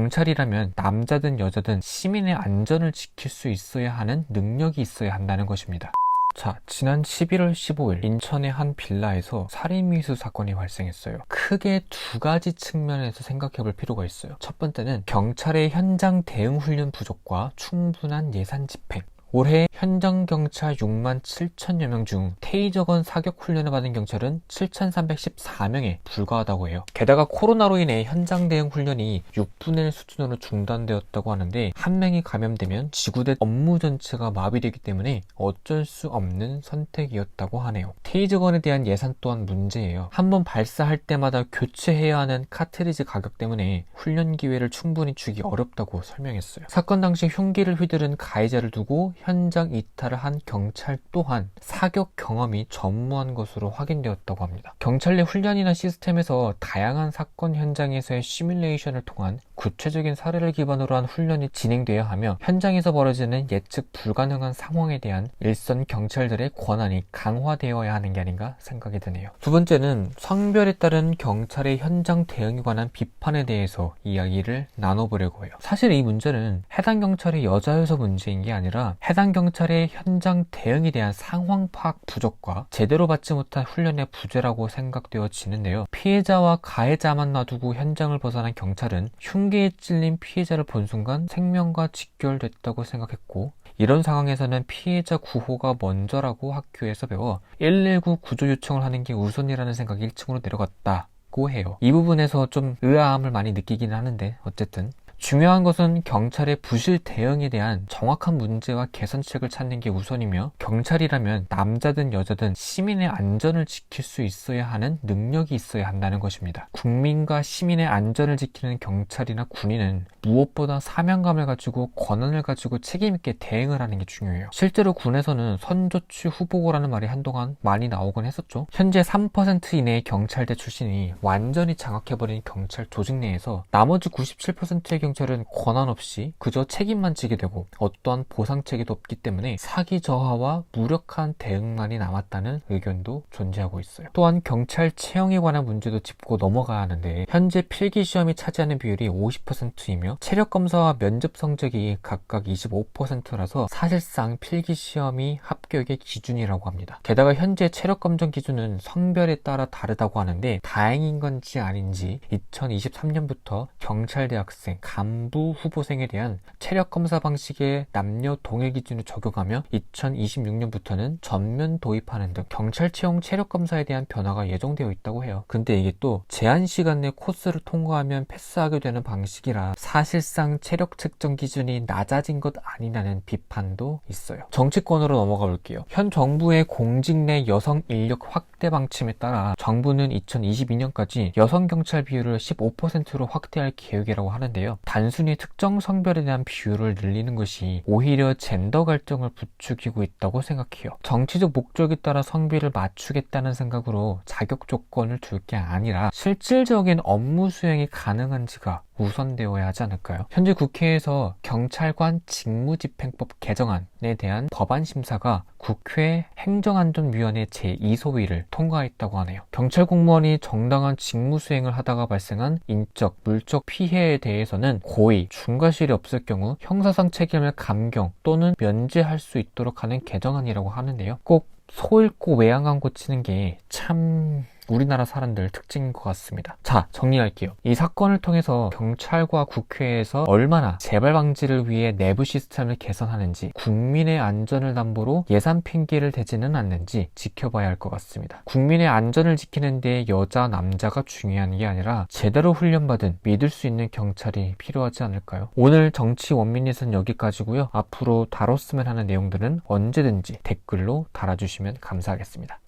경찰이라면 남자든 여자든 시민의 안전을 지킬 수 있어야 하는 능력이 있어야 한다는 것입니다. 자, 지난 11월 15일 인천의 한 빌라에서 살인미수 사건이 발생했어요. 크게 두 가지 측면에서 생각해 볼 필요가 있어요. 첫 번째는 경찰의 현장 대응 훈련 부족과 충분한 예산 집행. 올해 현장 경찰 6만 7천여 명 중 테이저건 사격 훈련을 받은 경찰은 7,314명에 불과하다고 해요. 게다가 코로나로 인해 현장 대응 훈련이 6분의 1 수준으로 중단되었다고 하는데 한 명이 감염되면 지구대 업무 전체가 마비되기 때문에 어쩔 수 없는 선택이었다고 하네요. 테이저건에 대한 예산 또한 문제예요. 한번 발사할 때마다 교체해야 하는 카트리지 가격 때문에 훈련 기회를 충분히 주기 어렵다고 설명했어요. 사건 당시 흉기를 휘두른 가해자를 두고 현장 이탈을 한 경찰 또한 사격 경험이 전무한 것으로 확인되었다고 합니다. 경찰 내 훈련이나 시스템에서 다양한 사건 현장에서의 시뮬레이션을 통한 구체적인 사례를 기반으로 한 훈련이 진행되어야 하며 현장에서 벌어지는 예측 불가능한 상황에 대한 일선 경찰들의 권한이 강화되어야 하는 게 아닌가 생각이 드네요. 두 번째는 성별에 따른 경찰의 현장 대응에 관한 비판에 대해서 이야기를 나눠보려고 해요. 사실 이 문제는 해당 경찰이 여자여서 문제인 게 아니라 해당 경찰의 현장 대응에 대한 상황 파악 부족과 제대로 받지 못한 훈련의 부재라고 생각되어지는데요. 피해자와 가해자만 놔두고 현장을 벗어난 경찰은 흉기에 찔린 피해자를 본 순간 생명과 직결됐다고 생각했고, 이런 상황에서는 피해자 구호가 먼저라고 학교에서 배워 119 구조 요청을 하는 게 우선이라는 생각이 1층으로 내려갔다고 해요. 이 부분에서 좀 의아함을 많이 느끼긴 하는데 어쨌든 중요한 것은 경찰의 부실 대응에 대한 정확한 문제와 개선책을 찾는 게 우선이며, 경찰이라면 남자든 여자든 시민의 안전을 지킬 수 있어야 하는 능력이 있어야 한다는 것입니다. 국민과 시민의 안전을 지키는 경찰이나 군인은 무엇보다 사명감을 가지고 권한을 가지고 책임있게 대응을 하는 게 중요해요. 실제로 군에서는 선조치 후보고라는 말이 한동안 많이 나오곤 했었죠. 현재 3% 이내의 경찰대 출신이 완전히 장악해버린 경찰 조직 내에서 나머지 97%의 경찰은 권한 없이 그저 책임만 지게 되고 어떠한 보상 체계도 없기 때문에 사기 저하와 무력한 대응만이 남았다는 의견도 존재하고 있어요. 또한 경찰 채용에 관한 문제도 짚고 넘어가야 하는데, 현재 필기시험이 차지하는 비율이 50%이며 체력검사와 면접 성적이 각각 25%라서 사실상 필기시험이 합격의 기준이라고 합니다. 게다가 현재 체력검정 기준은 성별에 따라 다르다고 하는데, 다행인 건지 아닌지 2023년부터 경찰대 학생, 간부 후보생에 대한 체력검사 방식의 남녀 동일 기준을 적용하며 2026년부터는 전면 도입하는 등 경찰 채용 체력검사에 대한 변화가 예정되어 있다고 해요. 근데 이게 또 제한 시간 내 코스를 통과하면 패스하게 되는 방식이라 사실상 체력 측정 기준이 낮아진 것 아니냐는 비판도 있어요. 정치권으로 넘어가 볼게요. 현 정부의 공직 내 여성 인력 확대 방침에 따라 정부는 2022년까지 여성 경찰 비율을 15%로 확대할 계획이라고 하는데요. 단순히 특정 성별에 대한 비율을 늘리는 것이 오히려 젠더 갈등을 부추기고 있다고 생각해요. 정치적 목적에 따라 성비를 맞추겠다는 생각으로 자격 조건을 둘 게 아니라 실질적인 업무 수행이 가능한지가 우선되어야 하지 않을까요? 현재 국회에서 경찰관 직무집행법 개정안에 대한 법안 심사가 국회 행정안전위원회 제2소위를 통과했다고 하네요. 경찰 공무원이 정당한 직무 수행을 하다가 발생한 인적, 물적 피해에 대해서는 고의, 중과실이 없을 경우 형사상 책임을 감경 또는 면제할 수 있도록 하는 개정안이라고 하는데요. 꼭 소 읽고 외양 안 고치는 게 참 우리나라 사람들 특징인 것 같습니다. 자, 정리할게요. 이 사건을 통해서 경찰과 국회에서 얼마나 재발 방지를 위해 내부 시스템을 개선하는지, 국민의 안전을 담보로 예산 핑계를 대지는 않는지 지켜봐야 할 것 같습니다. 국민의 안전을 지키는 데 여자, 남자가 중요한 게 아니라 제대로 훈련받은 믿을 수 있는 경찰이 필요하지 않을까요? 오늘 정치 원민잇은 여기까지고요. 앞으로 다뤘으면 하는 내용들은 언제든지 댓글로 달아주시면 감사하겠습니다.